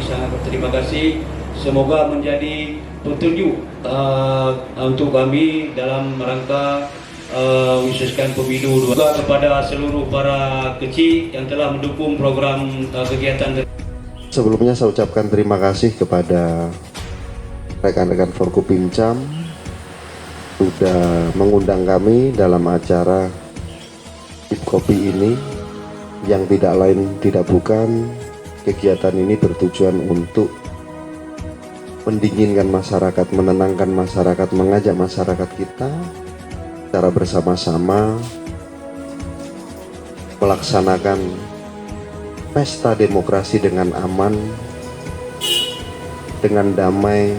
Sangat berterima kasih. Semoga menjadi petunjuk untuk kami dalam rangka mensukseskan pemilu. Juga kepada seluruh para kecil yang telah mendukung program kegiatan. Sebelumnya saya ucapkan terima kasih kepada rekan-rekan Forkopimcam sudah mengundang kami dalam acara Kopi ini, yang tidak lain tidak bukan kegiatan ini bertujuan untuk mendinginkan masyarakat, menenangkan masyarakat, mengajak masyarakat kita secara bersama-sama melaksanakan pesta demokrasi dengan aman, dengan damai,